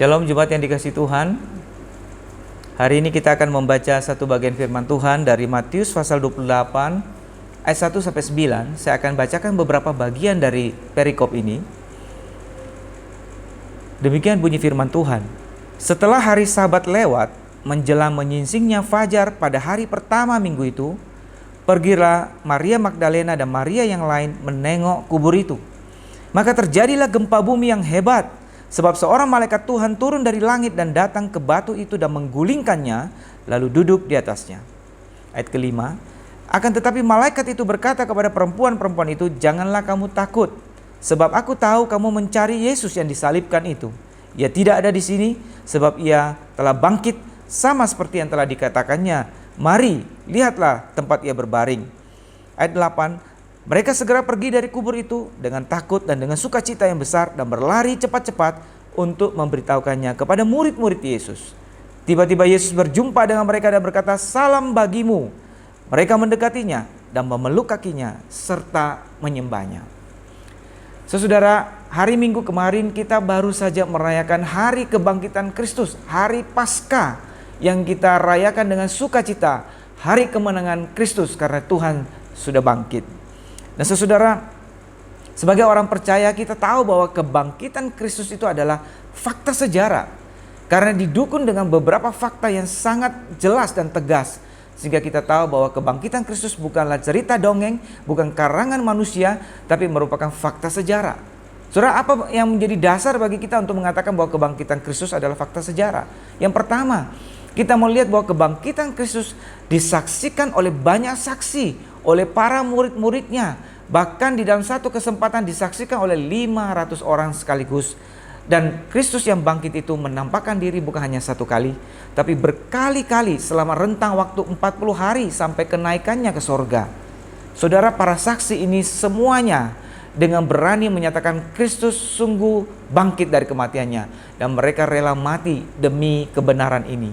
Shalom jemaat yang dikasihi Tuhan. Hari ini kita akan membaca satu bagian firman Tuhan dari Matius pasal 28 ayat 1 sampai 9. Saya akan bacakan beberapa bagian dari perikop ini. Demikian bunyi firman Tuhan. Setelah hari Sabat lewat, menjelang menyingsingnya fajar pada hari pertama minggu itu, pergilah Maria Magdalena dan Maria yang lain menengok kubur itu. Maka terjadilah gempa bumi yang hebat, sebab seorang malaikat Tuhan turun dari langit dan datang ke batu itu dan menggulingkannya, lalu duduk di atasnya. Ayat kelima, akan tetapi malaikat itu berkata kepada perempuan-perempuan itu, janganlah kamu takut, sebab aku tahu kamu mencari Yesus yang disalibkan itu. Ia tidak ada di sini, sebab ia telah bangkit sama seperti yang telah dikatakannya. Mari, lihatlah tempat ia berbaring. Ayat 8, mereka segera pergi dari kubur itu dengan takut dan dengan sukacita yang besar dan berlari cepat-cepat untuk memberitahukannya kepada murid-murid Yesus. Tiba-tiba Yesus berjumpa dengan mereka dan berkata, salam bagimu. Mereka mendekatinya dan memeluk kakinya serta menyembahnya. Saudara, hari Minggu kemarin kita baru saja merayakan hari kebangkitan Kristus, hari Paskah yang kita rayakan dengan sukacita, hari kemenangan Kristus karena Tuhan sudah bangkit. Nah saudara, sebagai orang percaya kita tahu bahwa kebangkitan Kristus itu adalah fakta sejarah. Karena didukung dengan beberapa fakta yang sangat jelas dan tegas. Sehingga kita tahu bahwa kebangkitan Kristus bukanlah cerita dongeng, bukan karangan manusia, tapi merupakan fakta sejarah. Saudara, apa yang menjadi dasar bagi kita untuk mengatakan bahwa kebangkitan Kristus adalah fakta sejarah? Yang pertama, kita melihat bahwa kebangkitan Kristus disaksikan oleh banyak saksi, oleh para murid-muridnya. Bahkan di dalam satu kesempatan disaksikan oleh 500 orang sekaligus. Dan Kristus yang bangkit itu menampakkan diri bukan hanya satu kali, tapi berkali-kali selama rentang waktu 40 hari sampai kenaikannya ke sorga. Saudara, para saksi ini semuanya dengan berani menyatakan Kristus sungguh bangkit dari kematiannya. Dan mereka rela mati demi kebenaran ini.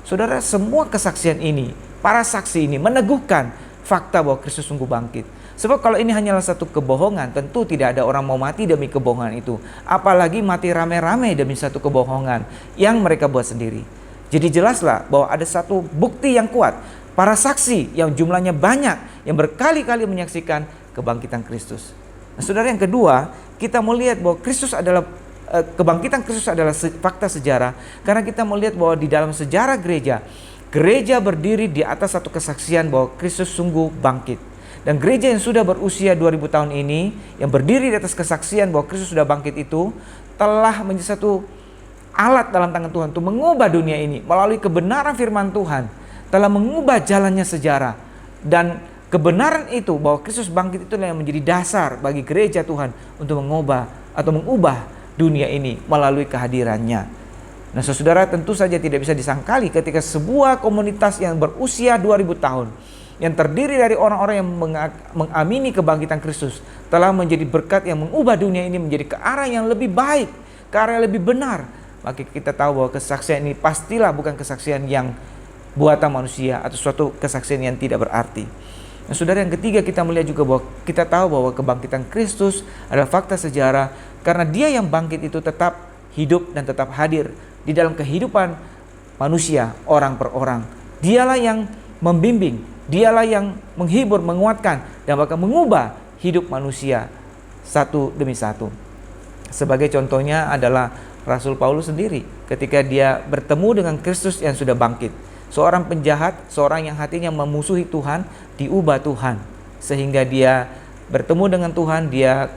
Saudara, semua kesaksian ini, para saksi ini meneguhkan fakta bahwa Kristus sungguh bangkit. Sebab kalau ini hanyalah satu kebohongan, tentu tidak ada orang mau mati demi kebohongan itu. Apalagi mati rame-rame demi satu kebohongan yang mereka buat sendiri. Jadi jelaslah bahwa ada satu bukti yang kuat. Para saksi yang jumlahnya banyak, yang berkali-kali menyaksikan kebangkitan Kristus. Nah, saudara, yang kedua, kita melihat bahwa Kristus adalah kebangkitan Kristus adalah fakta sejarah. Karena kita melihat bahwa di dalam sejarah gereja berdiri di atas satu kesaksian bahwa Kristus sungguh bangkit. Dan gereja yang sudah berusia 2000 tahun ini, yang berdiri di atas kesaksian bahwa Kristus sudah bangkit itu, telah menjadi satu alat dalam tangan Tuhan untuk mengubah dunia ini. Melalui kebenaran firman Tuhan, telah mengubah jalannya sejarah. Dan kebenaran itu bahwa Kristus bangkit itulah yang menjadi dasar bagi gereja Tuhan untuk mengubah dunia ini melalui kehadirannya. Nah saudara, tentu saja tidak bisa disangkali ketika sebuah komunitas yang berusia 2000 tahun, yang terdiri dari orang-orang yang mengamini kebangkitan Kristus, telah menjadi berkat yang mengubah dunia ini menjadi ke arah yang lebih baik, ke arah yang lebih benar. Maka kita tahu bahwa kesaksian ini pastilah bukan kesaksian yang buatan manusia atau suatu kesaksian yang tidak berarti. Nah saudara, yang ketiga kita melihat juga bahwa kita tahu bahwa kebangkitan Kristus adalah fakta sejarah karena dia yang bangkit itu tetap hidup dan tetap hadir di dalam kehidupan manusia orang per orang. Dialah yang membimbing, dialah yang menghibur, menguatkan, dan bahkan mengubah hidup manusia satu demi satu. Sebagai contohnya adalah Rasul Paulus sendiri ketika dia bertemu dengan Kristus yang sudah bangkit. Seorang penjahat, seorang yang hatinya memusuhi Tuhan, diubah Tuhan. Sehingga dia bertemu dengan Tuhan, dia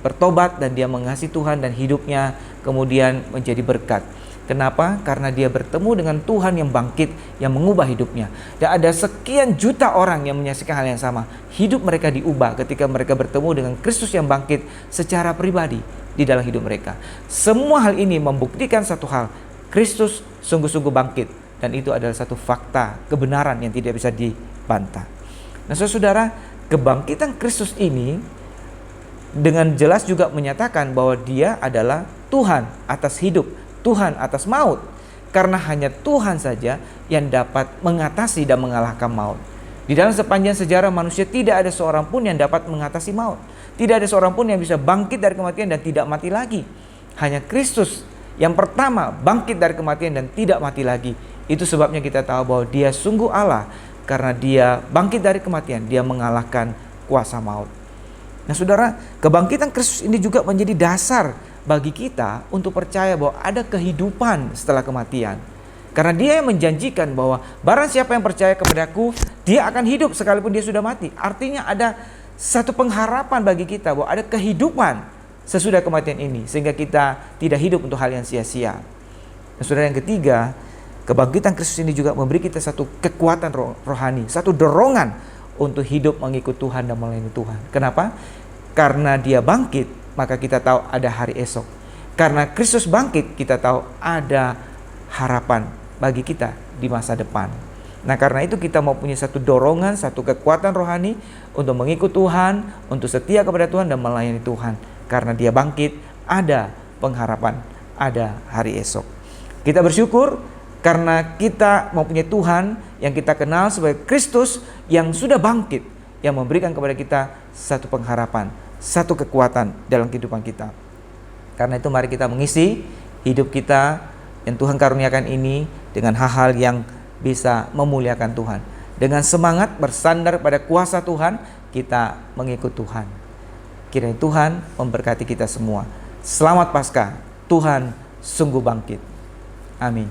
bertobat dan dia mengasihi Tuhan dan hidupnya kemudian menjadi berkat. Kenapa? Karena dia bertemu dengan Tuhan yang bangkit, yang mengubah hidupnya. Dan ada sekian juta orang yang menyaksikan hal yang sama. Hidup mereka diubah ketika mereka bertemu dengan Kristus yang bangkit secara pribadi di dalam hidup mereka. Semua hal ini membuktikan satu hal, Kristus sungguh-sungguh bangkit. Dan itu adalah satu fakta, kebenaran yang tidak bisa dibantah. Nah saudara, kebangkitan Kristus ini dengan jelas juga menyatakan bahwa dia adalah Tuhan atas hidup, Tuhan atas maut. Karena hanya Tuhan saja yang dapat mengatasi dan mengalahkan maut. Di dalam sepanjang sejarah manusia tidak ada seorang pun yang dapat mengatasi maut. Tidak ada seorang pun yang bisa bangkit dari kematian dan tidak mati lagi. Hanya Kristus Yang pertama, bangkit dari kematian dan tidak mati lagi. Itu sebabnya kita tahu bahwa Dia sungguh Allah, karena Dia bangkit dari kematian, Dia mengalahkan kuasa maut. Nah saudara, kebangkitan Kristus ini juga menjadi dasar bagi kita untuk percaya bahwa ada kehidupan setelah kematian. Karena Dia yang menjanjikan bahwa barang siapa yang percaya kepadaku, dia akan hidup sekalipun dia sudah mati. Artinya ada satu pengharapan bagi kita bahwa ada kehidupan sesudah kematian ini, sehingga kita tidak hidup untuk hal yang sia-sia. Nah saudara, yang ketiga, kebangkitan Kristus ini juga memberi kita satu kekuatan rohani, satu dorongan untuk hidup mengikut Tuhan dan melayani Tuhan. Kenapa? Karena Dia bangkit, maka kita tahu ada hari esok. Karena Kristus bangkit, kita tahu ada harapan bagi kita di masa depan. Nah karena itu kita mau punya satu dorongan, satu kekuatan rohani untuk mengikut Tuhan, untuk setia kepada Tuhan dan melayani Tuhan. Karena Dia bangkit, ada pengharapan, ada hari esok. Kita bersyukur karena kita mempunyai Tuhan yang kita kenal sebagai Kristus yang sudah bangkit, yang memberikan kepada kita satu pengharapan, satu kekuatan dalam kehidupan kita. Karena itu mari kita mengisi hidup kita yang Tuhan karuniakan ini dengan hal-hal yang bisa memuliakan Tuhan. Dengan semangat bersandar pada kuasa Tuhan, kita mengikut Tuhan. Kiranya Tuhan memberkati kita semua. Selamat Paskah, Tuhan sungguh bangkit. Amin.